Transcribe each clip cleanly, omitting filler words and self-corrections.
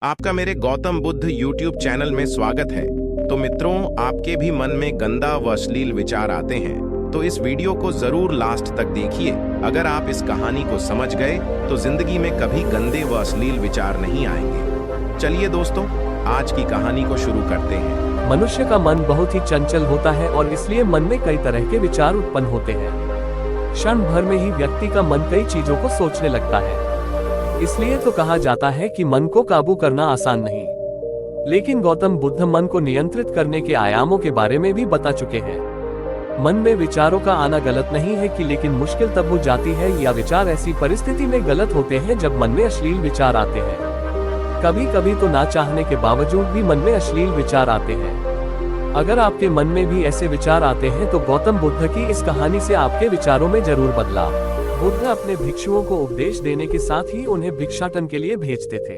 आपका मेरे Gautam Buddha YouTube channel में स्वागत है। तो मित्रों, आपके भी मन में गंदा व अश्लील विचार आते हैं तो इस वीडियो को जरूर लास्ट तक देखिए। अगर आप इस कहानी को समझ गए तो जिंदगी में कभी गंदे व अश्लील विचार नहीं आएंगे। चलिए दोस्तों, आज की कहानी को शुरू करते हैं। मनुष्य का मन बहुत ही चंचल होता है और इसलिए मन में कई तरह के विचार उत्पन्न होते हैं। क्षण भर में ही व्यक्ति का मन कई चीजों को सोचने लगता है। इसलिए तो कहा जाता है कि मन को काबू करना आसान नहीं। लेकिन गौतम बुद्ध मन को नियंत्रित करने के आयामों के बारे में भी बता चुके हैं। मन में विचारों का आना गलत नहीं है कि लेकिन मुश्किल तब हो जाती है या विचार ऐसी परिस्थिति में गलत होते हैं जब मन में अश्लील विचार आते हैं। कभी कभी तो ना चाहने के बावजूद भी मन में अश्लील विचार आते हैं। अगर आपके मन में भी ऐसे विचार आते हैं तो गौतम बुद्ध की इस कहानी से आपके विचारों में जरूर बदलाव। बुद्ध अपने भिक्षुओं को उपदेश देने के साथ ही उन्हें भिक्षाटन के लिए भेजते थे।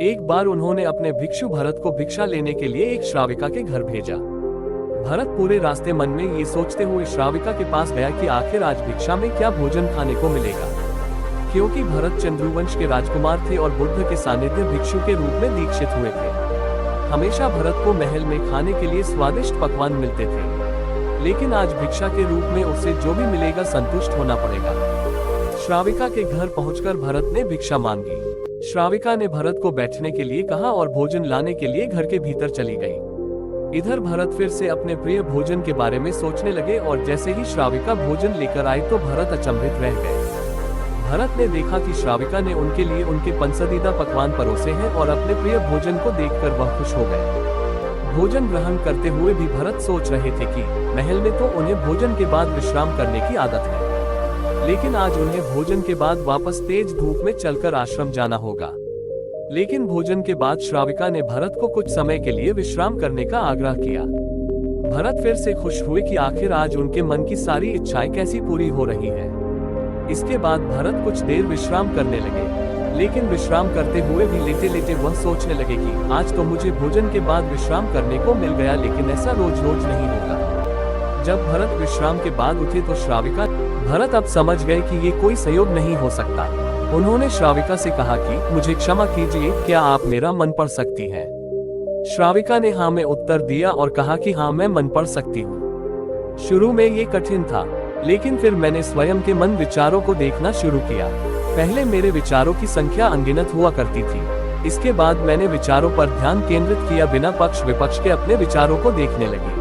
एक बार उन्होंने अपने भिक्षु भरत को भिक्षा लेने के लिए एक श्राविका के घर भेजा। भरत पूरे रास्ते मन में ये सोचते हुए श्राविका के पास गया कि आखिर आज भिक्षा में क्या भोजन खाने को मिलेगा। क्योंकि भरत चंद्रवंश के राजकुमार थे और बुद्ध के सानिध्य भिक्षु के रूप में दीक्षित हुए थे। हमेशा भरत को महल में खाने के लिए स्वादिष्ट पकवान मिलते थे, लेकिन आज भिक्षा के रूप में उसे जो भी मिलेगा संतुष्ट होना पड़ेगा। श्राविका के घर पहुंचकर भरत ने भिक्षा मांगी। श्राविका ने भरत को बैठने के लिए कहा और भोजन लाने के लिए घर के भीतर चली गई। इधर भरत फिर से अपने प्रिय भोजन के बारे में सोचने लगे और जैसे ही श्राविका भोजन लेकर आई तो भरत अचंभित रह गए। भरत ने देखा कि श्राविका ने उनके लिए उनके पसंदीदा पकवान परोसे हैं और अपने प्रिय भोजन को देखकर वह खुश हो गए। भोजन ग्रहण करते हुए भी भरत सोच रहे थे कि महल में तो उन्हें भोजन के बाद विश्राम करने की आदत है, लेकिन आज उन्हें भोजन के बाद वापस तेज धूप में चलकर आश्रम जाना होगा। लेकिन भोजन के बाद श्राविका ने भरत को कुछ समय के लिए विश्राम करने का आग्रह किया। भरत फिर से खुश हुए कि आखिर आज उनके मन की सारी इच्छाएं कैसी पूरी हो रही है। इसके बाद भरत कुछ देर विश्राम करने लगे, लेकिन विश्राम करते हुए भी लेटे लेटे वह सोचने लगे कि आज तो मुझे भोजन के बाद विश्राम करने को मिल गया, लेकिन ऐसा रोज रोज नहीं होगा। जब भरत विश्राम के बाद उठे तो श्राविका भरत अब समझ गए कि ये कोई संयोग नहीं हो सकता। उन्होंने श्राविका से कहा कि मुझे क्षमा कीजिए, क्या आप मेरा मन पढ़ सकती हैं? श्राविका ने हाँ में उत्तर दिया और कहा कि हाँ, मैं मन पढ़ सकती हूँ। शुरू में ये कठिन था, लेकिन फिर मैंने स्वयं के मन विचारों को देखना शुरू किया। पहले मेरे विचारों की संख्या अनगिनत हुआ करती थी। इसके बाद मैंने विचारों पर ध्यान केंद्रित किया, बिना पक्ष विपक्ष के अपने विचारों को देखने लगी।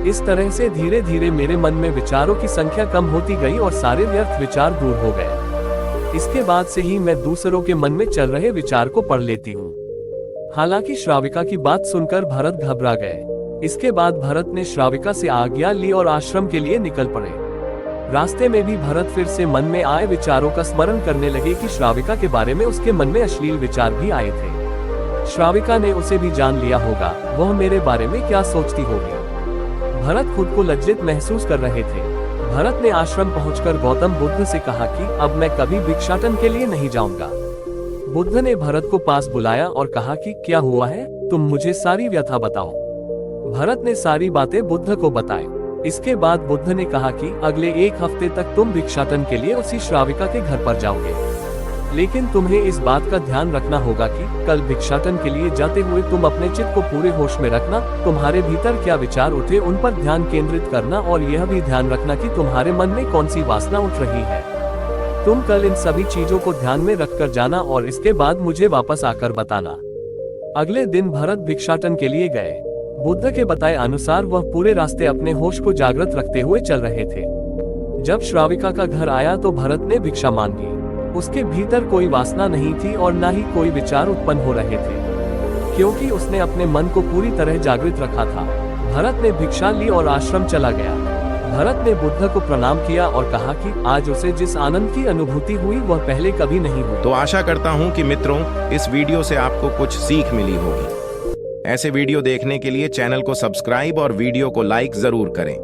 इस तरह से धीरे धीरे मेरे मन में विचारों की संख्या कम होती गई और सारे व्यर्थ विचार दूर हो गए। इसके बाद से ही मैं दूसरों के मन में चल रहे विचार को पढ़ लेती हूँ। हालांकि श्राविका की बात सुनकर भरत घबरा गए। इसके बाद भरत ने श्राविका से आज्ञा ली और आश्रम के लिए निकल पड़े। रास्ते में भी भरत फिर से मन में आए विचारों का स्मरण करने लगे कि श्राविका के बारे में उसके मन में अश्लील विचार भी आए थे। श्राविका ने उसे भी जान लिया होगा, वह मेरे बारे में क्या सोचती होगी। भरत खुद को लज्जित महसूस कर रहे थे। भरत ने आश्रम पहुंचकर गौतम बुद्ध से कहा कि अब मैं कभी भिक्षाटन के लिए नहीं जाऊंगा। बुद्ध ने भरत को पास बुलाया और कहा कि क्या हुआ है, तुम मुझे सारी व्यथा बताओ। भरत ने सारी बातें बुद्ध को बताई। इसके बाद बुद्ध ने कहा कि अगले एक हफ्ते तक तुम भिक्षाटन के लिए उसी श्राविका के घर पर जाओगे, लेकिन तुम्हें इस बात का ध्यान रखना होगा कि कल भिक्षाटन के लिए जाते हुए तुम अपने चित्त को पूरे होश में रखना। तुम्हारे भीतर क्या विचार उठे उन पर ध्यान केंद्रित करना और यह भी ध्यान रखना कि तुम्हारे मन में कौन सी वासना उठ रही है। तुम कल इन सभी चीजों को ध्यान में रखकर जाना और इसके बाद मुझे वापस आकर बताना। अगले दिन भरत भिक्षाटन के लिए गए। बुद्ध के बताए अनुसार वह पूरे रास्ते अपने होश को जागृत रखते हुए चल रहे थे। जब श्राविका का घर आया तो भरत ने भिक्षा मांगी। उसके भीतर कोई वासना नहीं थी और न ही कोई विचार उत्पन्न हो रहे थे, क्योंकि उसने अपने मन को पूरी तरह जागृत रखा था। भरत ने भिक्षा ली और आश्रम चला गया। भरत ने बुद्ध को प्रणाम किया और कहा कि आज उसे जिस आनंद की अनुभूति हुई वह पहले कभी नहीं हुई। तो आशा करता हूँ कि मित्रों, इस वीडियो से आपको कुछ सीख मिली होगी। ऐसे वीडियो देखने के लिए चैनल को सब्सक्राइब और वीडियो को लाइक जरूर करें।